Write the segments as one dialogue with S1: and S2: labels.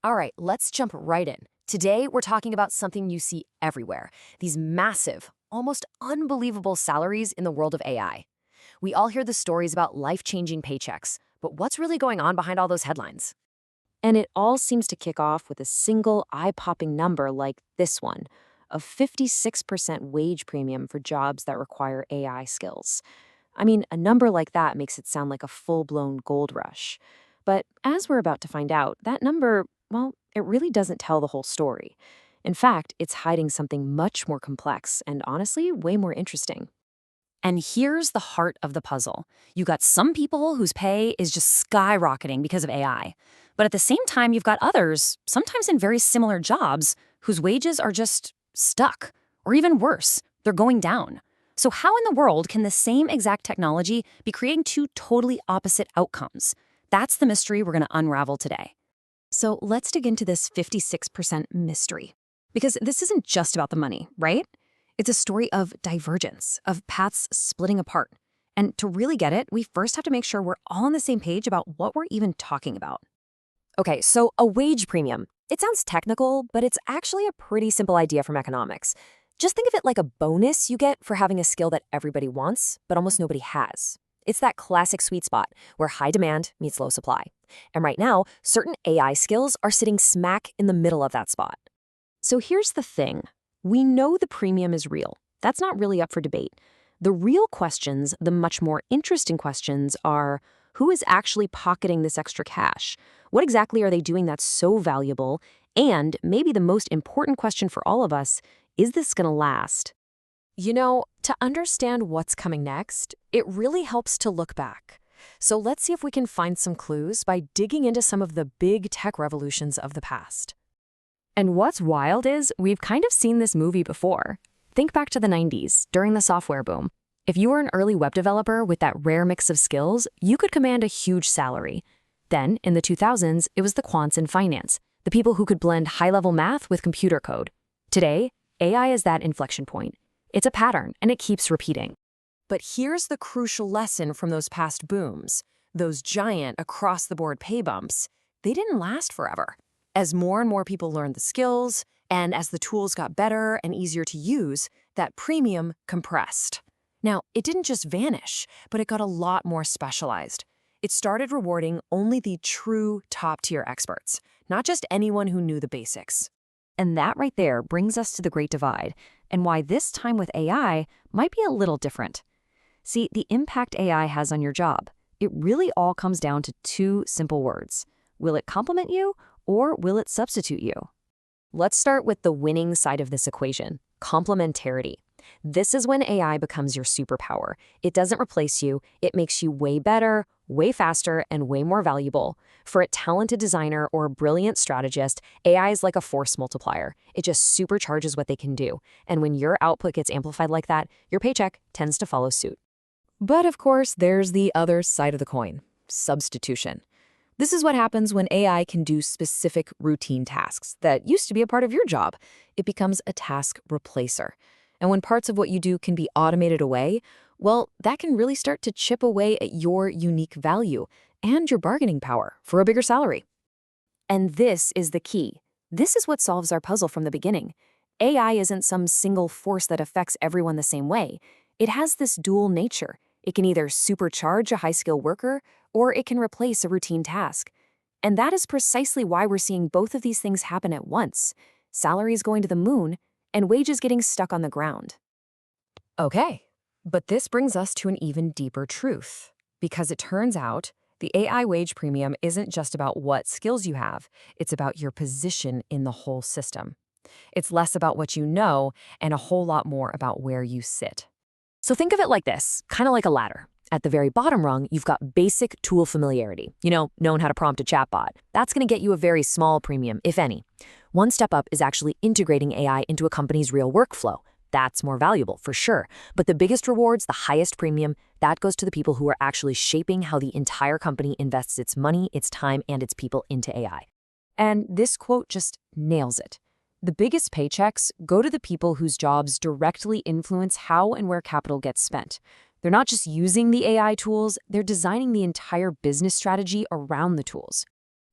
S1: All right, let's jump right in. Today, we're talking about something you see everywhere, these massive, almost unbelievable salaries in the world of AI. We all hear the stories about life-changing paychecks, but what's really going on behind all those headlines?
S2: And it all seems to kick off with a single eye-popping number like this one, a 56% wage premium for jobs that require AI skills. I mean, a number like that makes it sound like a full-blown gold rush. But as we're about to find out, that number, well, it really doesn't tell the whole story. In fact, it's hiding something much more complex and honestly, way more interesting.
S1: And here's the heart of the puzzle. You got some people whose pay is just skyrocketing because of AI. But at the same time, you've got others, sometimes in very similar jobs, whose wages are just stuck. Or even worse, they're going down. So how in the world can the same exact technology be creating two totally opposite outcomes? That's the mystery we're going to unravel today. So let's dig into this 56% mystery. Because this isn't just about the money, right? It's a story of divergence, of paths splitting apart. And to really get it, we first have to make sure we're all on the same page about what we're even talking about. Okay, so a wage premium. It sounds technical, but it's actually a pretty simple idea from economics. Just think of it like a bonus you get for having a skill that everybody wants, but almost nobody has. It's that classic sweet spot where high demand meets low supply. And right now, certain AI skills are sitting smack in the middle of that spot. So here's the thing. We know the premium is real. That's not really up for debate. The real questions, the much more interesting questions, are who is actually pocketing this extra cash? What exactly are they doing that's so valuable? And maybe the most important question for all of us, is this going to last? You know, to understand what's coming next, it really helps to look back. So let's see if we can find some clues by digging into some of the big tech revolutions of the past. And what's wild is we've kind of seen this movie before. Think back to the 90s, during the software boom. If you were an early web developer with that rare mix of skills, you could command a huge salary. Then, in the 2000s, it was the quants in finance, the people who could blend high-level math with computer code. Today, AI is that inflection point. It's a pattern, and it keeps repeating. But here's the crucial lesson from those past booms. Those giant, across-the-board pay bumps, they didn't last forever. As more and more people learned the skills, and as the tools got better and easier to use, that premium compressed. Now, it didn't just vanish, but it got a lot more specialized. It started rewarding only the true top-tier experts, not just anyone who knew the basics. And that right there brings us to the Great Divide, and why this time with AI might be a little different. See, the impact AI has on your job, it really all comes down to two simple words. Will it complement you, or will it substitute you? Let's start with the winning side of this equation, complementarity. This is when AI becomes your superpower. It doesn't replace you, it makes you way better, way faster, and way more valuable. For a talented designer or a brilliant strategist, AI is like a force multiplier. It just supercharges what they can do. And when your output gets amplified like that, your paycheck tends to follow suit. But of course, there's the other side of the coin, substitution. This is what happens when AI can do specific routine tasks that used to be a part of your job. It becomes a task replacer. And when parts of what you do can be automated away, well, that can really start to chip away at your unique value and your bargaining power for a bigger salary. And this is the key. This is what solves our puzzle from the beginning. AI isn't some single force that affects everyone the same way. It has this dual nature. It can either supercharge a high-skill worker, or it can replace a routine task. And that is precisely why we're seeing both of these things happen at once. Salaries going to the moon, and wages getting stuck on the ground. Okay, but this brings us to an even deeper truth. Because it turns out, the AI wage premium isn't just about what skills you have, it's about your position in the whole system. It's less about what you know and a whole lot more about where you sit. So think of it like this, kind of like a ladder. At the very bottom rung, you've got basic tool familiarity. Knowing how to prompt a chatbot. That's going to get you a very small premium, if any. One step up is actually integrating AI into a company's real workflow. That's more valuable, for sure. But the biggest rewards, the highest premium, that goes to the people who are actually shaping how the entire company invests its money, its time, and its people into AI. And this quote just nails it. The biggest paychecks go to the people whose jobs directly influence how and where capital gets spent. They're not just using the AI tools, they're designing the entire business strategy around the tools.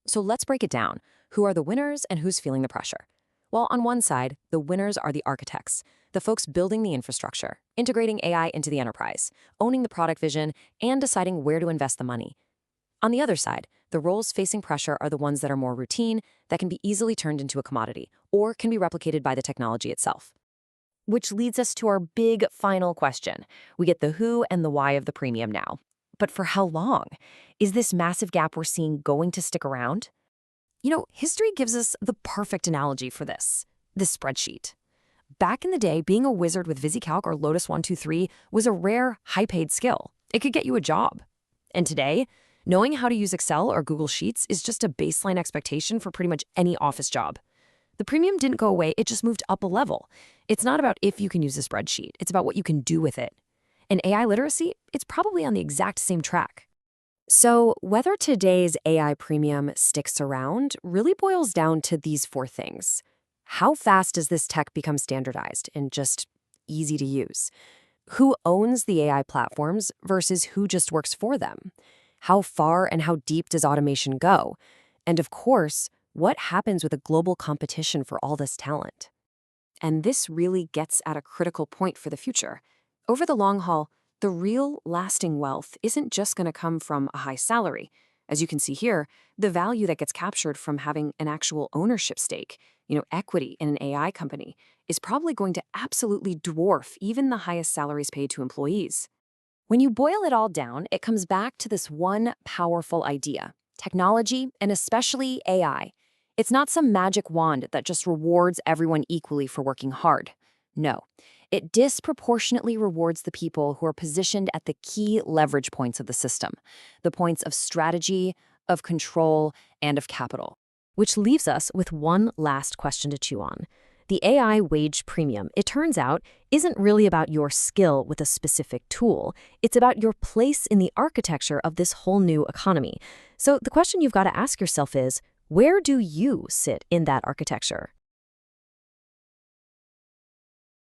S1: So let's break it down. Who are the winners and who's feeling the pressure? Well, on one side, the winners are the architects, the folks building the infrastructure, integrating AI into the enterprise, owning the product vision, and deciding where to invest the money. On the other side, the roles facing pressure are the ones that are more routine, that can be easily turned into a commodity, or can be replicated by the technology itself. Which leads us to our big final question. We get the who and the why of the premium now. But for how long? Is this massive gap we're seeing going to stick around? History gives us the perfect analogy for this spreadsheet. Back in the day, being a wizard with VisiCalc or Lotus 123 was a rare, high-paid skill. It could get you a job. And today, knowing how to use Excel or Google Sheets is just a baseline expectation for pretty much any office job. The premium didn't go away, it just moved up a level. It's not about if you can use a spreadsheet, it's about what you can do with it. And AI literacy, it's probably on the exact same track. So whether today's AI premium sticks around really boils down to these four things. How fast does this tech become standardized and just easy to use? Who owns the AI platforms versus who just works for them? How far and how deep does automation go? And of course, what happens with a global competition for all this talent? And this really gets at a critical point for the future. Over the long haul, the real lasting wealth isn't just going to come from a high salary. As you can see here, the value that gets captured from having an actual ownership stake, equity in an AI company, is probably going to absolutely dwarf even the highest salaries paid to employees. When you boil it all down, it comes back to this one powerful idea: technology, and especially AI. It's not some magic wand that just rewards everyone equally for working hard. No, it disproportionately rewards the people who are positioned at the key leverage points of the system, the points of strategy, of control, and of capital. Which leaves us with one last question to chew on. The AI wage premium, it turns out, isn't really about your skill with a specific tool. It's about your place in the architecture of this whole new economy. So the question you've got to ask yourself is, where do you sit in that architecture?